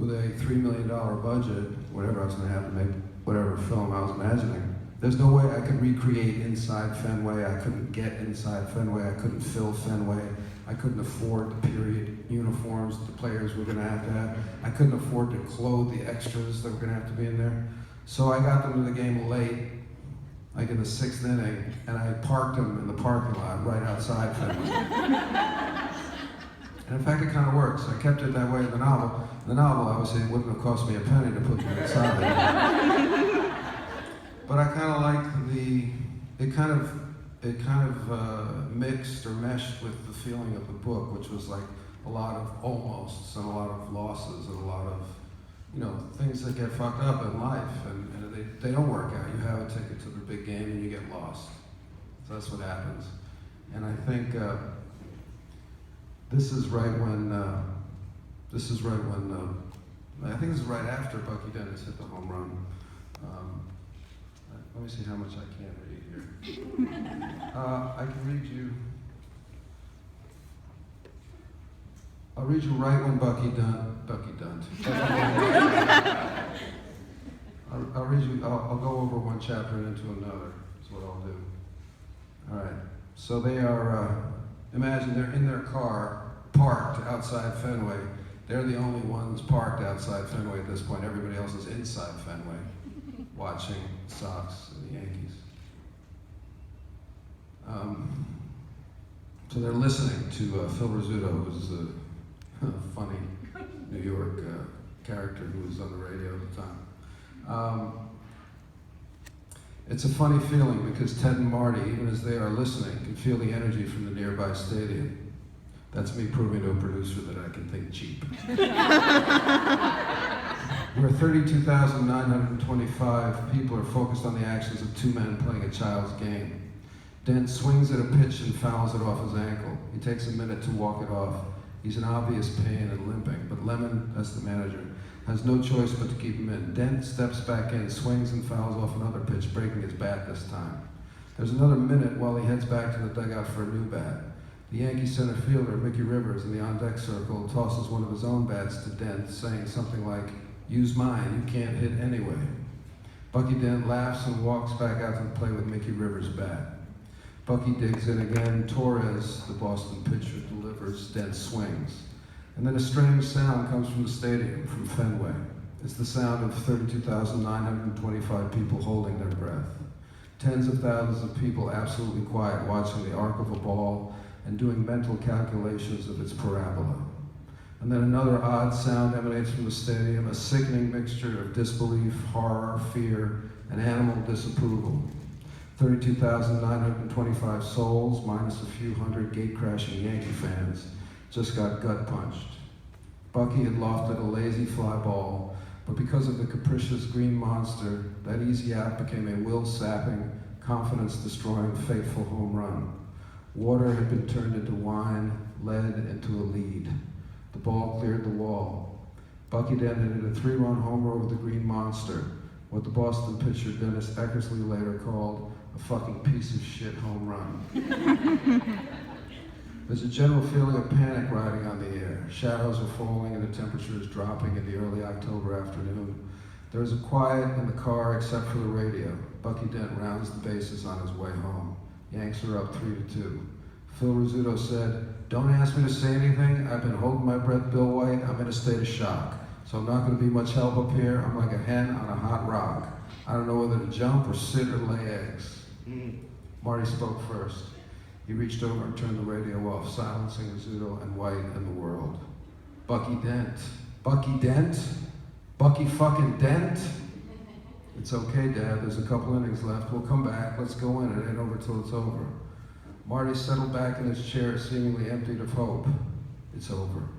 with a $3 million budget, whatever I was going to have to make, whatever film I was imagining. There's no way I could recreate inside Fenway. I couldn't get inside Fenway. I couldn't fill Fenway. I couldn't afford the period uniforms the players were going to have. I couldn't afford to clothe the extras that were going to have to be in there. So I got them to the game late, like in the 6th inning, and I parked them in the parking lot right outside Fenway. And in fact, it kind of works. I kept it that way in the novel. The novel, obviously, it wouldn't have cost me a penny to put them inside. But I kind of liked it kind of mixed or meshed with the feeling of the book, which was like a lot of almosts and a lot of losses and a lot of, things that get fucked up in life, and they don't work out. You have a ticket to the big game and you get lost. So that's what happens. And I think this is right when I think this is right after Bucky Dennis hit the home run. Let me see how much I can read here. I can read you. I'll read you right when Bucky Dunt. I'll read you. I'll go over one chapter into another. Is what I'll do. All right. So they are. Imagine they're in their car, parked outside Fenway. They're the only ones parked outside Fenway at this point. Everybody else is inside Fenway, watching Sox and the Yankees. So they're listening to Phil Rizzuto, who's a funny New York character who was on the radio at the time. It's a funny feeling because Ted and Marty, even as they are listening, can feel the energy from the nearby stadium. That's me proving to a producer that I can think cheap. Where 32,925 people are focused on the actions of two men playing a child's game. Dent swings at a pitch and fouls it off his ankle. He takes a minute to walk it off. He's in obvious pain and limping, but Lemon, that's the manager, has no choice but to keep him in. Dent steps back in, swings and fouls off another pitch, breaking his bat this time. There's another minute while he heads back to the dugout for a new bat. The Yankee center fielder, Mickey Rivers, in the on-deck circle, tosses one of his own bats to Dent, saying something like, "Use mine, you can't hit anyway." Bucky Dent laughs and walks back out to the plate with Mickey Rivers' bat. Bucky digs in again. Torres, the Boston pitcher, delivers. Dent swings. And then a strange sound comes from the stadium, from Fenway. It's the sound of 32,925 people holding their breath. Tens of thousands of people absolutely quiet, watching the arc of a ball and doing mental calculations of its parabola. And then another odd sound emanates from the stadium, a sickening mixture of disbelief, horror, fear, and animal disapproval. 32,925 souls, minus a few hundred gate-crashing Yankee fans, just got gut-punched. Bucky had lofted a lazy fly ball, but because of the capricious green monster, that easy out became a will-sapping, confidence-destroying, fateful home run. Water had been turned into wine, lead into a lead. The ball cleared the wall. Bucky Dent hit a 3-run homer over the green monster, what the Boston pitcher Dennis Eckersley later called a fucking piece of shit home run. There's a general feeling of panic riding on the air. Shadows are falling and the temperature is dropping in the early October afternoon. There is a quiet in the car except for the radio. Bucky Dent rounds the bases on his way home. Yanks are up 3-2. Phil Rizzuto said, "Don't ask me to say anything. I've been holding my breath, Bill White. I'm in a state of shock. So I'm not going to be much help up here. I'm like a hen on a hot rock. I don't know whether to jump or sit or lay eggs." Marty spoke first. He reached over and turned the radio off, silencing Rizzuto and White and the world. "Bucky Dent. Bucky Dent? Bucky fucking Dent?" "It's okay, Dad. There's a couple innings left. We'll come back. Let's go in. It ain't over till it's over." Marty settled back in his chair, seemingly emptied of hope. "It's over."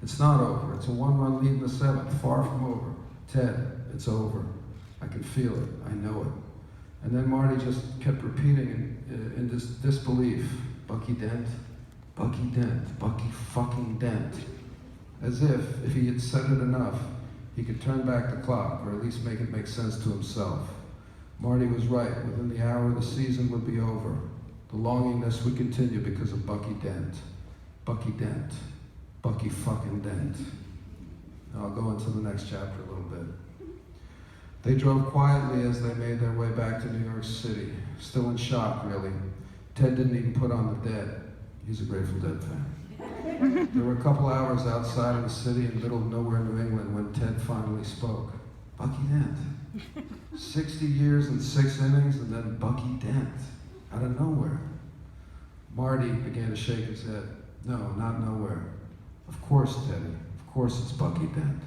"It's not over. It's a 1-run lead in the 7th, far from over." "Ted, it's over. I can feel it. I know it." And then Marty just kept repeating in disbelief, "Bucky Dent, Bucky Dent, Bucky fucking Dent." As if he had said it enough, he could turn back the clock, or at least make it make sense to himself. Marty was right. Within the hour, the season would be over. The longingness would continue because of Bucky Dent. Bucky Dent. Bucky fucking Dent. I'll go into the next chapter a little bit. They drove quietly as they made their way back to New York City, still in shock, really. Ted didn't even put on the Dead. He's a Grateful Dead fan. There were a couple hours outside of the city in middle of nowhere, New England, when Ted finally spoke. Bucky Dent. 60 years and 6 innings, and then Bucky Dent, out of nowhere. Marty began to shake his head. No, not nowhere. Of course, Teddy. Of course it's Bucky Dent.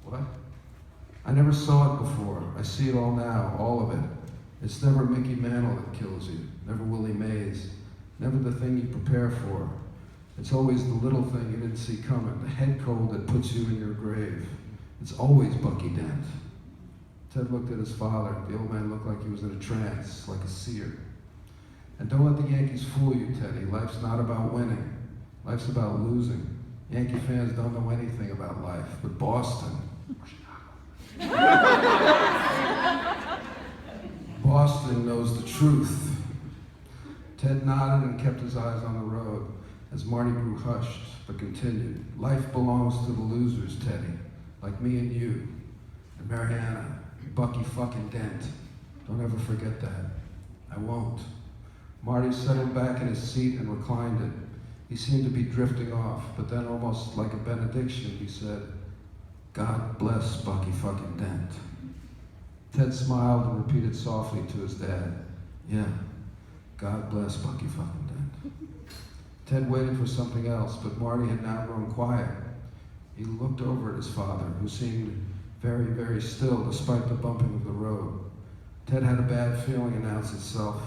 What? I never saw it before. I see it all now, all of it. It's never Mickey Mantle that kills you, never Willie Mays, never the thing you prepare for. It's always the little thing you didn't see coming, the head cold that puts you in your grave. It's always Bucky Dent. Ted looked at his father. The old man looked like he was in a trance, like a seer. And don't let the Yankees fool you, Teddy. Life's not about winning. Life's about losing. Yankee fans don't know anything about life, but Boston. Boston knows the truth. Ted nodded and kept his eyes on the road as Marty grew hushed, but continued. Life belongs to the losers, Teddy, like me and you, and Mariana, and Bucky fucking Dent. Don't ever forget that. I won't. Marty settled back in his seat and reclined it. He seemed to be drifting off, but then almost like a benediction, he said, God bless Bucky fucking Dent. Ted smiled and repeated softly to his dad, yeah, God bless Bucky fucking Dent. Ted waited for something else, but Marty had now grown quiet. He looked over at his father, who seemed very, very still despite the bumping of the road. Ted had a bad feeling announce itself.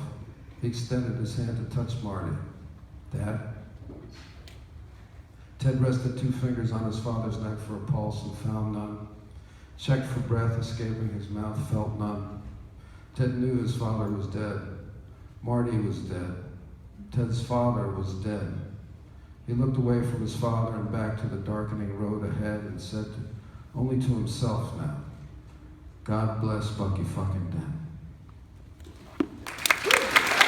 He extended his hand to touch Marty. Dad? Ted rested 2 fingers on his father's neck for a pulse and found none. Checked for breath escaping his mouth, felt none. Ted knew his father was dead. Marty was dead. Ted's father was dead. He looked away from his father and back to the darkening road ahead and said only to himself now, God bless Bucky fucking Dent.